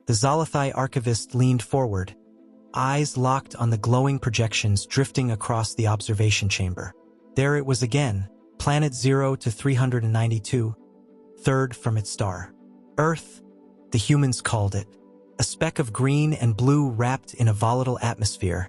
The Zalathai archivist leaned forward, eyes locked on the glowing projections drifting across the observation chamber. There it was again, planet 0 to 392, third from its star. Earth, the humans called it. A speck of green and blue wrapped in a volatile atmosphere,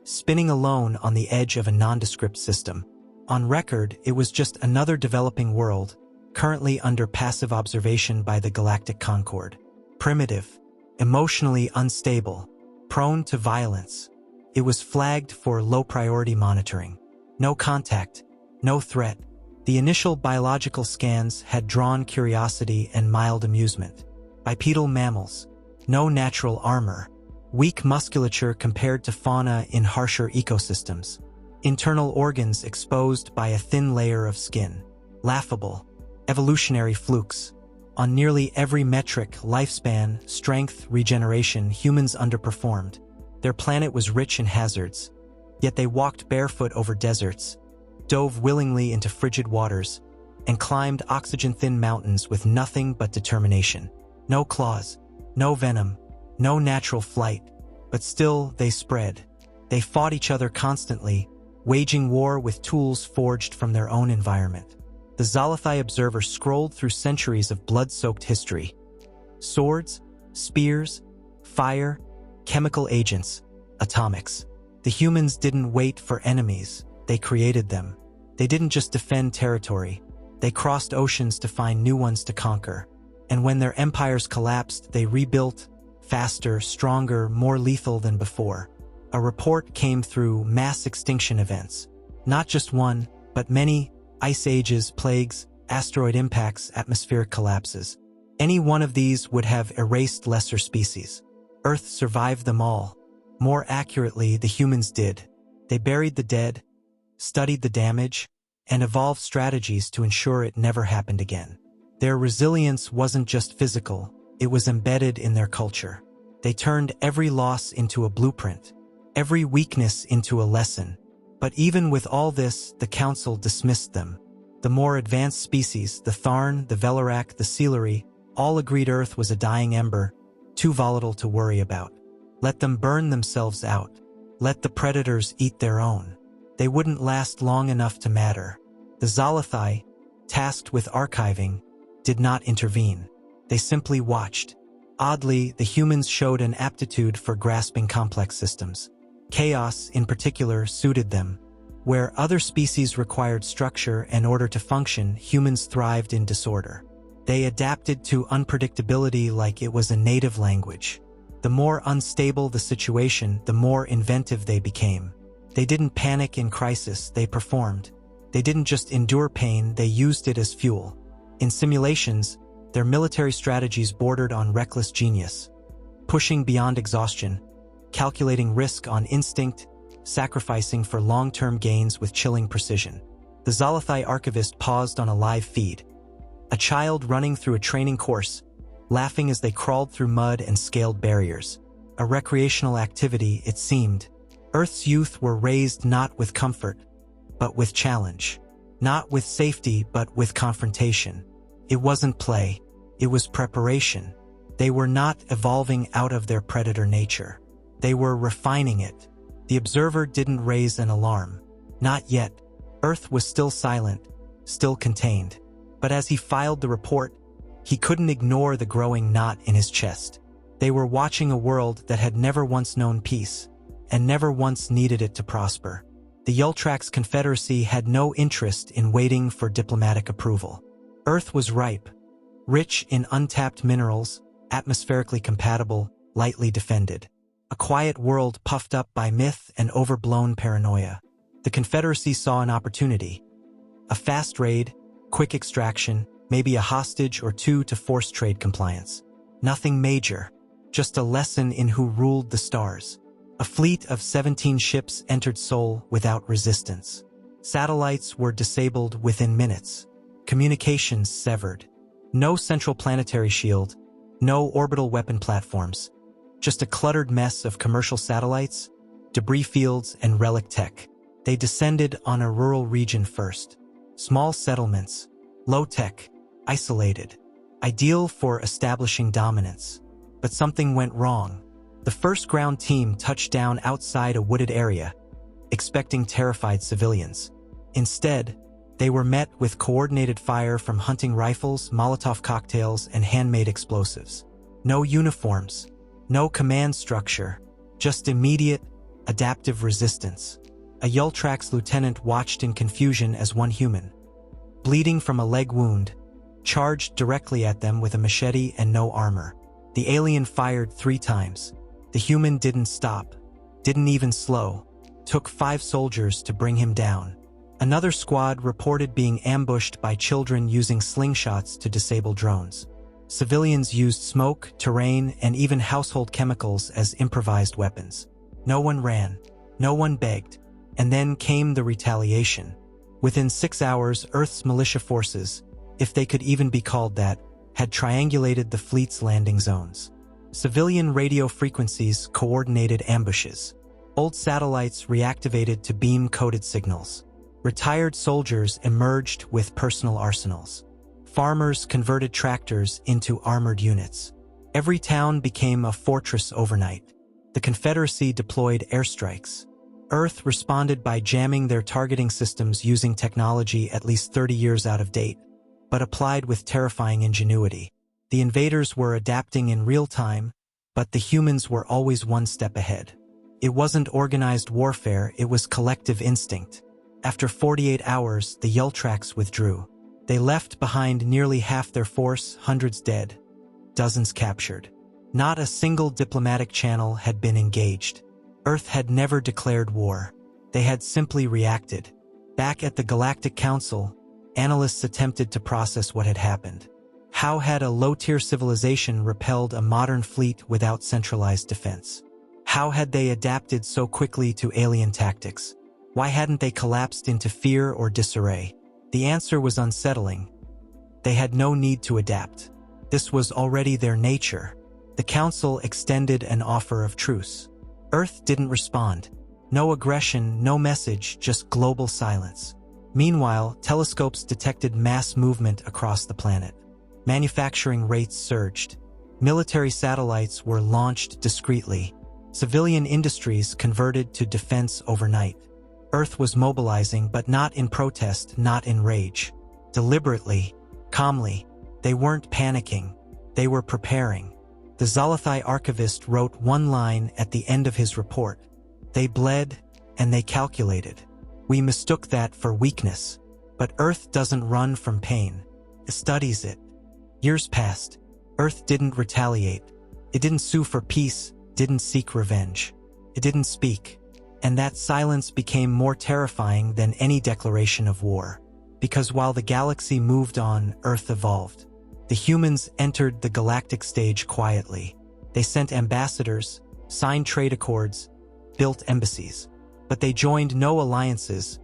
spinning alone on the edge of a nondescript system. On record, it was just another developing world, currently under passive observation by the Galactic Concord. Primitive, emotionally unstable, prone to violence. It was flagged for low-priority monitoring. No contact, no threat. The initial biological scans had drawn curiosity and mild amusement. Bipedal mammals, no natural armor, weak musculature compared to fauna in harsher ecosystems. Internal organs exposed by a thin layer of skin. Laughable, evolutionary flukes. On nearly every metric, lifespan, strength, regeneration, humans underperformed. Their planet was rich in hazards, yet they walked barefoot over deserts, dove willingly into frigid waters, and climbed oxygen-thin mountains with nothing but determination. No claws, no venom, no natural flight, but still they spread. They fought each other constantly, waging war with tools forged from their own environment. The Zalathai observer scrolled through centuries of blood-soaked history. Swords, spears, fire, chemical agents, atomics. The humans didn't wait for enemies, they created them. They didn't just defend territory, they crossed oceans to find new ones to conquer. And when their empires collapsed, they rebuilt, faster, stronger, more lethal than before. A report came through mass extinction events. Not just one, but many: ice ages, plagues, asteroid impacts, atmospheric collapses. Any one of these would have erased lesser species. Earth survived them all. More accurately, the humans did. They buried the dead, studied the damage, and evolved strategies to ensure it never happened again. Their resilience wasn't just physical, it was embedded in their culture. They turned every loss into a blueprint, every weakness into a lesson. But even with all this, the Council dismissed them. The more advanced species, the Tharn, the Velarak, the Sealery, all agreed Earth was a dying ember, too volatile to worry about. Let them burn themselves out. Let the predators eat their own. They wouldn't last long enough to matter. The Zalathai, tasked with archiving, did not intervene. They simply watched. Oddly, the humans showed an aptitude for grasping complex systems. Chaos, in particular, suited them. Where other species required structure and order to function, humans thrived in disorder. They adapted to unpredictability like it was a native language. The more unstable the situation, the more inventive they became. They didn't panic in crisis, they performed. They didn't just endure pain, they used it as fuel. In simulations, their military strategies bordered on reckless genius, pushing beyond exhaustion, calculating risk on instinct, sacrificing for long-term gains with chilling precision. The Zalathai archivist paused on a live feed. A child running through a training course, laughing as they crawled through mud and scaled barriers. A recreational activity, it seemed. Earth's youth were raised not with comfort, but with challenge. Not with safety, but with confrontation. It wasn't play, it was preparation. They were not evolving out of their predator nature. They were refining it. The observer didn't raise an alarm. Not yet. Earth was still silent, still contained. But as he filed the report, he couldn't ignore the growing knot in his chest. They were watching a world that had never once known peace, and never once needed it to prosper. The Yultrax Confederacy had no interest in waiting for diplomatic approval. Earth was ripe, rich in untapped minerals, atmospherically compatible, lightly defended. A quiet world puffed up by myth and overblown paranoia. The Confederacy saw an opportunity. A fast raid, quick extraction, maybe a hostage or two to force trade compliance. Nothing major, just a lesson in who ruled the stars. A fleet of 17 ships entered Sol without resistance. Satellites were disabled within minutes. Communications severed. No central planetary shield, no orbital weapon platforms. Just a cluttered mess of commercial satellites, debris fields, and relic tech. They descended on a rural region first. Small settlements, low-tech, isolated. Ideal for establishing dominance. But something went wrong. The first ground team touched down outside a wooded area, expecting terrified civilians. Instead, they were met with coordinated fire from hunting rifles, Molotov cocktails, and handmade explosives. No uniforms, no command structure, just immediate, adaptive resistance. A Yultrax lieutenant watched in confusion as one human, bleeding from a leg wound, charged directly at them with a machete and no armor. The alien fired 3 times. The human didn't stop, didn't even slow. Took 5 soldiers to bring him down. Another squad reported being ambushed by children using slingshots to disable drones. Civilians used smoke, terrain, and even household chemicals as improvised weapons. No one ran, no one begged, and then came the retaliation. Within 6 hours, Earth's militia forces, if they could even be called that, had triangulated the fleet's landing zones. Civilian radio frequencies coordinated ambushes. Old satellites reactivated to beam-coded signals. Retired soldiers emerged with personal arsenals. Farmers converted tractors into armored units. Every town became a fortress overnight. The Confederacy deployed airstrikes. Earth responded by jamming their targeting systems using technology at least 30 years out of date, but applied with terrifying ingenuity. The invaders were adapting in real time, but the humans were always one step ahead. It wasn't organized warfare, it was collective instinct. After 48 hours, the Yultrax withdrew. They left behind nearly half their force, hundreds dead, dozens captured. Not a single diplomatic channel had been engaged. Earth had never declared war. They had simply reacted. Back at the Galactic Council, analysts attempted to process what had happened. How had a low-tier civilization repelled a modern fleet without centralized defense? How had they adapted so quickly to alien tactics? Why hadn't they collapsed into fear or disarray? The answer was unsettling. They had no need to adapt. This was already their nature. The Council extended an offer of truce. Earth didn't respond. No aggression, no message, just global silence. Meanwhile, telescopes detected mass movement across the planet. Manufacturing rates surged. Military satellites were launched discreetly. Civilian industries converted to defense overnight. Earth was mobilizing, but not in protest, not in rage. Deliberately, calmly. They weren't panicking. They were preparing. The Zalathai archivist wrote one line at the end of his report. They bled, and they calculated. We mistook that for weakness. But Earth doesn't run from pain. It studies it. Years passed. Earth didn't retaliate. It didn't sue for peace, didn't seek revenge. It didn't speak. And that silence became more terrifying than any declaration of war. Because while the galaxy moved on, Earth evolved. The humans entered the galactic stage quietly. They sent ambassadors, signed trade accords, built embassies. But they joined no alliances,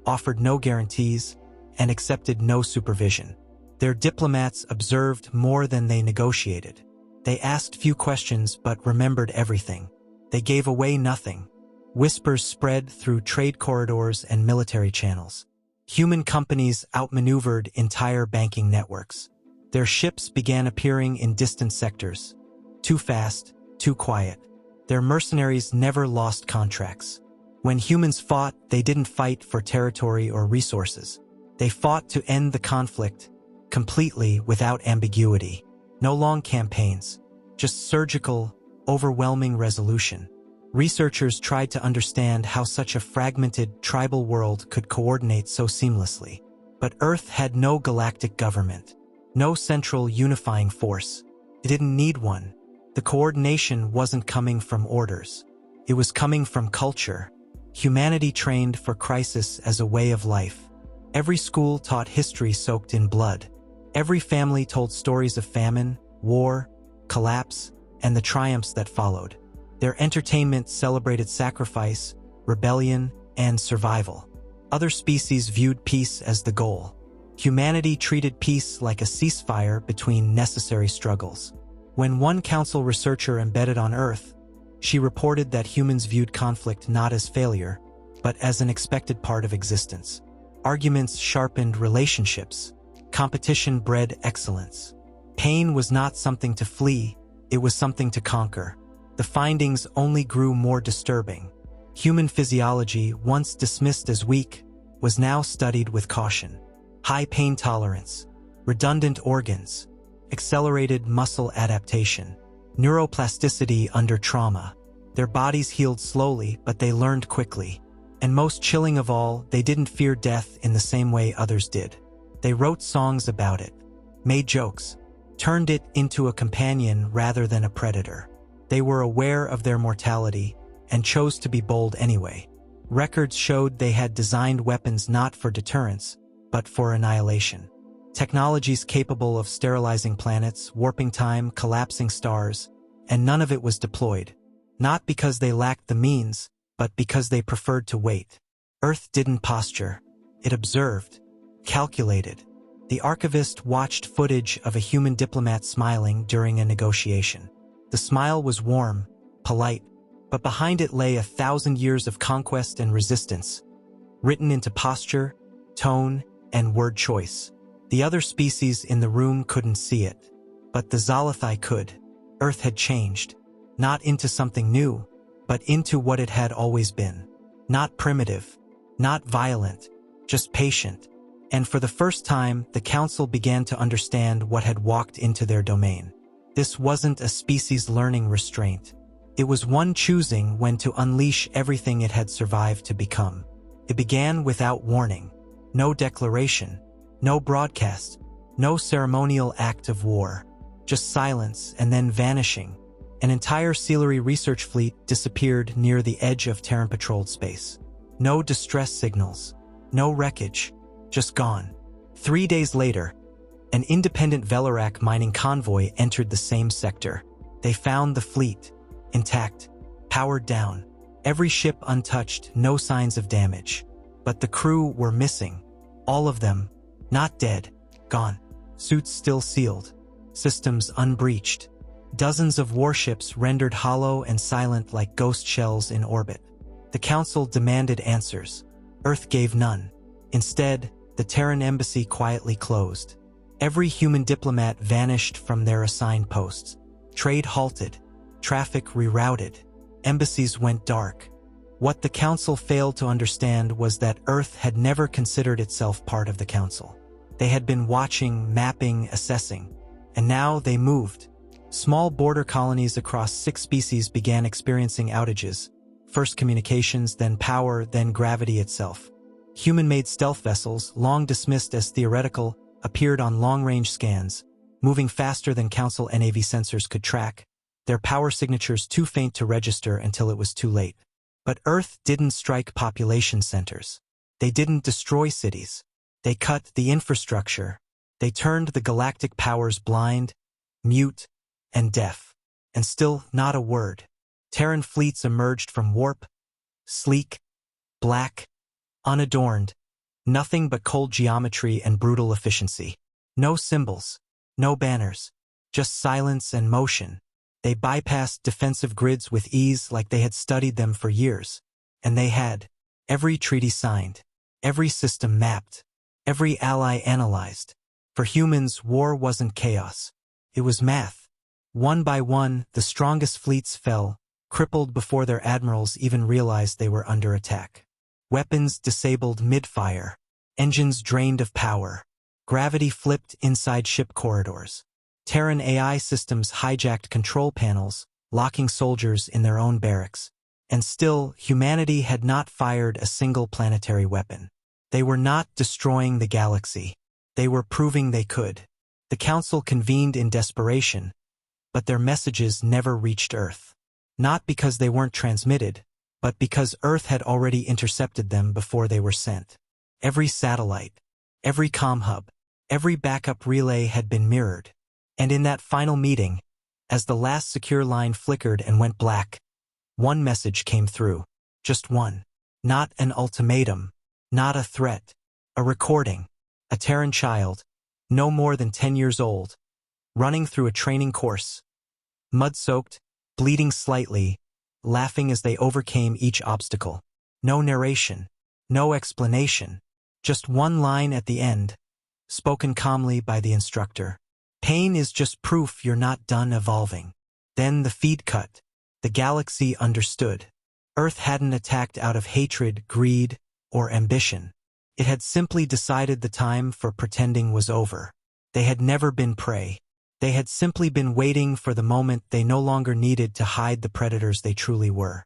offered no guarantees, and accepted no supervision. Their diplomats observed more than they negotiated. They asked few questions but remembered everything. They gave away nothing. Whispers spread through trade corridors and military channels. Human companies outmaneuvered entire banking networks. Their ships began appearing in distant sectors. Too fast, too quiet. Their mercenaries never lost contracts. When humans fought, they didn't fight for territory or resources. They fought to end the conflict, completely without ambiguity. No long campaigns, just surgical, overwhelming resolution. Researchers tried to understand how such a fragmented, tribal world could coordinate so seamlessly. But Earth had no galactic government, no central unifying force. It didn't need one. The coordination wasn't coming from orders. It was coming from culture. Humanity trained for crisis as a way of life. Every school taught history soaked in blood. Every family told stories of famine, war, collapse, and the triumphs that followed. Their entertainment celebrated sacrifice, rebellion, and survival. Other species viewed peace as the goal. Humanity treated peace like a ceasefire between necessary struggles. When one council researcher embedded on Earth, she reported that humans viewed conflict not as failure, but as an expected part of existence. Arguments sharpened relationships. Competition bred excellence. Pain was not something to flee, It was something to conquer. The findings only grew more disturbing. Human physiology, once dismissed as weak, was now studied with caution. High pain tolerance, redundant organs, accelerated muscle adaptation, neuroplasticity under trauma. Their bodies healed slowly, but they learned quickly. And most chilling of all, they didn't fear death in the same way others did. They wrote songs about it, made jokes, turned it into a companion rather than a predator. They were aware of their mortality and chose to be bold anyway. Records showed they had designed weapons not for deterrence, but for annihilation. Technologies capable of sterilizing planets, warping time, collapsing stars, and none of it was deployed. Not because they lacked the means, but because they preferred to wait. Earth didn't posture. It observed, calculated. The archivist watched footage of a human diplomat smiling during a negotiation. The smile was warm, polite, but behind it lay 1,000 years of conquest and resistance, written into posture, tone, and word choice. The other species in the room couldn't see it, but the Zalathai could. Earth had changed, not into something new, but into what it had always been. Not primitive, not violent, just patient. And for the first time, the council began to understand what had walked into their domain. This wasn't a species learning restraint. It was one choosing when to unleash everything it had survived to become. It began without warning. No declaration, no broadcast, no ceremonial act of war. Just silence and then vanishing. An entire Seelery research fleet disappeared near the edge of Terran-patrolled space. No distress signals, no wreckage, just gone. 3 days later, an independent Velarak mining convoy entered the same sector. They found the fleet, intact, powered down, every ship untouched, no signs of damage. But the crew were missing. All of them, not dead, gone. Suits still sealed, systems unbreached. Dozens of warships rendered hollow and silent like ghost shells in orbit. The Council demanded answers. Earth gave none. Instead, the Terran embassy quietly closed. Every human diplomat vanished from their assigned posts. Trade halted. Traffic rerouted. Embassies went dark. What the Council failed to understand was that Earth had never considered itself part of the Council. They had been watching, mapping, assessing. And now they moved. Small border colonies across 6 species began experiencing outages. First communications, then power, then gravity itself. Human-made stealth vessels, long dismissed as theoretical, appeared on long-range scans, moving faster than Council NAV sensors could track, their power signatures too faint to register until it was too late. But Earth didn't strike population centers. They didn't destroy cities. They cut the infrastructure. They turned the galactic powers blind, mute, and deaf. And still not a word. Terran fleets emerged from warp, sleek, black, unadorned, nothing but cold geometry and brutal efficiency. No symbols, no banners, just silence and motion. They bypassed defensive grids with ease like they had studied them for years. And they had. Every treaty signed, every system mapped, every ally analyzed. For humans, war wasn't chaos. It was math. One by one, the strongest fleets fell, crippled before their admirals even realized they were under attack. Weapons disabled mid-fire, engines drained of power, gravity flipped inside ship corridors. Terran AI systems hijacked control panels, locking soldiers in their own barracks. And still, humanity had not fired a single planetary weapon. They were not destroying the galaxy. They were proving they could. The Council convened in desperation, but their messages never reached Earth. Not because they weren't transmitted, but because Earth had already intercepted them before they were sent. Every satellite, every comm hub, every backup relay had been mirrored. And in that final meeting, as the last secure line flickered and went black, one message came through. Just one. Not an ultimatum, not a threat. A recording. A Terran child, no more than 10 years old, running through a training course. Mud-soaked, bleeding slightly, laughing as they overcame each obstacle. No narration, no explanation, just one line at the end, spoken calmly by the instructor. Pain is just proof you're not done evolving. Then the feed cut. The galaxy understood. Earth hadn't attacked out of hatred, greed, or ambition. It had simply decided the time for pretending was over. They had never been prey. They had simply been waiting for the moment they no longer needed to hide the predators they truly were.